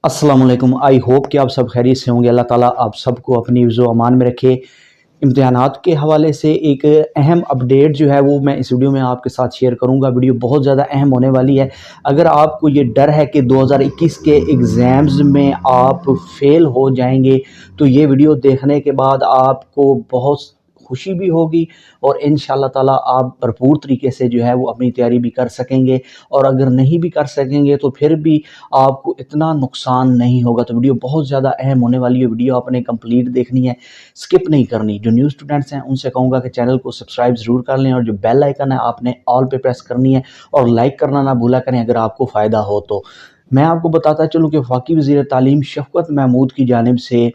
अस्सलाम वालेकुम। I hope कि आप सब खैरियत से होंगे। अल्लाह ताला आप सबको अपनी हिफ्ज़ व अमान में रखे। इम्तिहानात के हवाले से एक अहम अपडेट जो है वो मैं इस वीडियो में आपके साथ शेयर करूंगा। वीडियो बहुत ज़्यादा अहम होने वाली है। अगर आपको ये डर है कि 2021 के एग्ज़ाम्स में आप फेल हो जाएंगे तो ये वीडियो देखने के बाद आपको बहुत खुशी भी होगी और इंशाअल्लाह ताला आप भरपूर तरीके से जो है वो अपनी तैयारी भी कर सकेंगे। और अगर नहीं भी कर सकेंगे तो फिर भी आपको इतना नुकसान नहीं होगा। तो वीडियो बहुत ज़्यादा अहम होने वाली है। वीडियो आपने कंप्लीट देखनी है, स्किप नहीं करनी। जो न्यू स्टूडेंट्स हैं उनसे कहूँगा कि चैनल को सब्सक्राइब ज़रूर कर लें और जो बेल आइकन है आपने ऑल पे प्रेस करनी है और लाइक करना ना भूला करें अगर आपको फ़ायदा हो तो। मैं आपको बताता चलूँ कि वफाकी वज़ीर तालीम शफ़क़त महमूद की जानिब से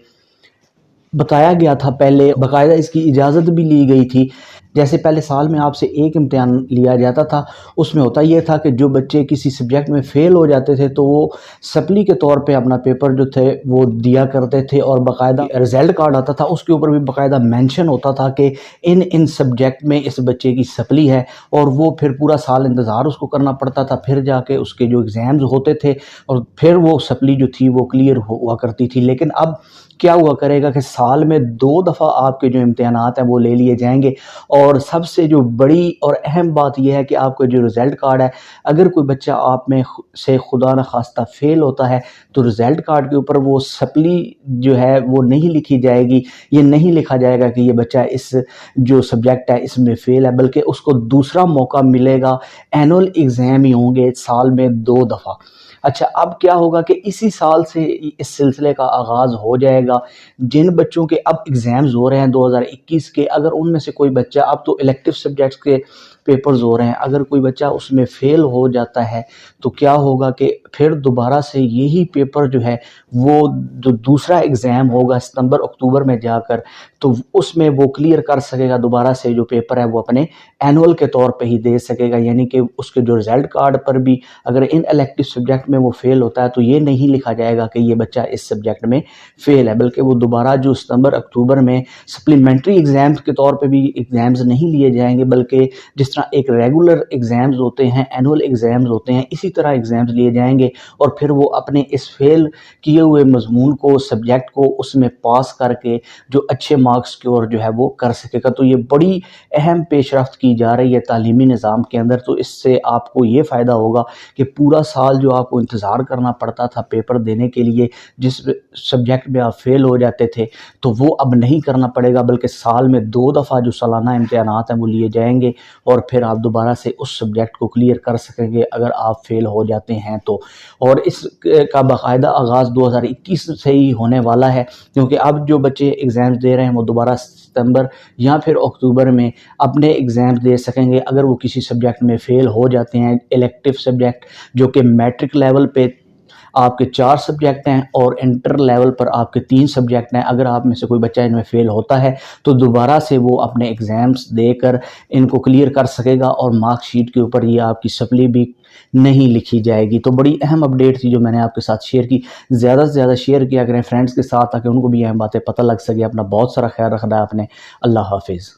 बताया गया था, पहले बाकायदा इसकी इजाज़त भी ली गई थी। जैसे पहले साल में आपसे एक इम्तिहान लिया जाता था, उसमें होता ये था कि जो बच्चे किसी सब्जेक्ट में फ़ेल हो जाते थे तो वो सप्ली के तौर पे अपना पेपर जो थे वो दिया करते थे और बाकायदा रिज़ल्ट कार्ड आता था, उसके ऊपर भी बाकायदा मेंशन होता था कि इन सब्जेक्ट में इस बच्चे की सप्ली है। और वो फिर पूरा साल इंतज़ार उसको करना पड़ता था, फिर जाके उसके जो एग्ज़ाम्स होते थे और फिर वो सप्ली जो थी वो क्लियर हुआ करती थी। लेकिन अब क्या हुआ करेगा कि साल में 2 दफ़ा आपके जो इम्तिहानात हैं वो ले लिए जाएंगे। और सबसे जो बड़ी और अहम बात यह है कि आपका जो रिज़ल्ट कार्ड है, अगर कोई बच्चा आप में से खुदा न खास्ता फ़ेल होता है तो रिज़ल्ट कार्ड के ऊपर वो सप्ली जो है वो नहीं लिखी जाएगी। ये नहीं लिखा जाएगा कि ये बच्चा इस जो सब्जेक्ट है इसमें फ़ेल है, बल्कि उसको दूसरा मौका मिलेगा। एनुअल एग्ज़ाम ही होंगे साल में 2 दफ़ा। अच्छा, अब क्या होगा कि इसी साल से इस सिलसिले का आगाज़ हो जाएगा। जिन बच्चों के अब एग्ज़ाम्स हो रहे हैं 2021 के, अगर उनमें से कोई बच्चा, अब तो इलेक्टिव सब्जेक्ट्स के पेपर्स हो रहे हैं, अगर कोई बच्चा उसमें फ़ेल हो जाता है तो क्या होगा कि फिर दोबारा से यही पेपर जो है वो जो दूसरा एग्ज़ाम होगा सितंबर अक्टूबर में जाकर, तो उसमें वो क्लियर कर सकेगा। दोबारा से जो पेपर है वो अपने एनुअल के तौर पे ही दे सकेगा। यानी कि उसके जो रिज़ल्ट कार्ड पर भी अगर इन इलेक्टिव सब्जेक्ट में वो फ़ेल होता है तो ये नहीं लिखा जाएगा कि ये बच्चा इस सब्जेक्ट में फ़ेल है, बल्कि वो दोबारा जो सितंबर अक्टूबर में सप्लीमेंट्री एग्ज़ाम्स के तौर पे भी एग्ज़ाम्स नहीं लिए जाएंगे, बल्कि जिस तरह एक रेगुलर एग्ज़ाम्स होते हैं, एनुअल एग्ज़ाम्स होते हैं, इसी तरह एग्ज़ाम्स लिए जाएंगे। और फिर वो अपने इस फ़ेल किए हुए मज़मून को, सब्जेक्ट को उसमें पास करके जो अच्छे मार्क्स की ओर जो है वो कर सकेगा। तो ये बड़ी अहम पेशरफ्त की जा रही है तालीमी निज़ाम के अंदर। तो इससे आपको ये फ़ायदा होगा कि पूरा साल जो आपको इंतज़ार करना पड़ता था पेपर देने के लिए, जिस सब्जेक्ट में आप फ़ेल हो जाते थे, तो वो अब नहीं करना पड़ेगा, बल्कि साल में 2 दफ़ा जो सालाना इम्तिहानात हैं वो लिए जाएंगे और फिर आप दोबारा से उस सब्जेक्ट को क्लियर कर सकेंगे अगर आप फ़ेल हो जाते हैं तो। और इस का बाकायदा आगाज़ 2021 से ही होने वाला है, क्योंकि अब जो बच्चे एग्ज़ाम्स दे रहे हैं वो दोबारा सितंबर या फिर अक्टूबर में अपने एग्ज़ाम्स दे सकेंगे। अगर वो किसी सब्जेक्ट में फ़ेल हो जाते हैं, इलेक्टिव सब्जेक्ट जो कि मैट्रिक लेवल पे आपके 4 सब्जेक्ट हैं और इंटर लेवल पर आपके 3 सब्जेक्ट हैं, अगर आप में से कोई बच्चा इनमें फ़ेल होता है तो दोबारा से वो अपने एग्ज़ाम्स देकर इनको क्लियर कर सकेगा और मार्कशीट के ऊपर ये आपकी सप्ली भी नहीं लिखी जाएगी। तो बड़ी अहम अपडेट थी जो मैंने आपके साथ शेयर की। ज़्यादा से ज़्यादा शेयर किया करें फ्रेंड्स के साथ ताकि उनको भी अहम बातें पता लग सके। अपना बहुत सारा ख्याल रखना है आपने। अल्लाह हाफिज़।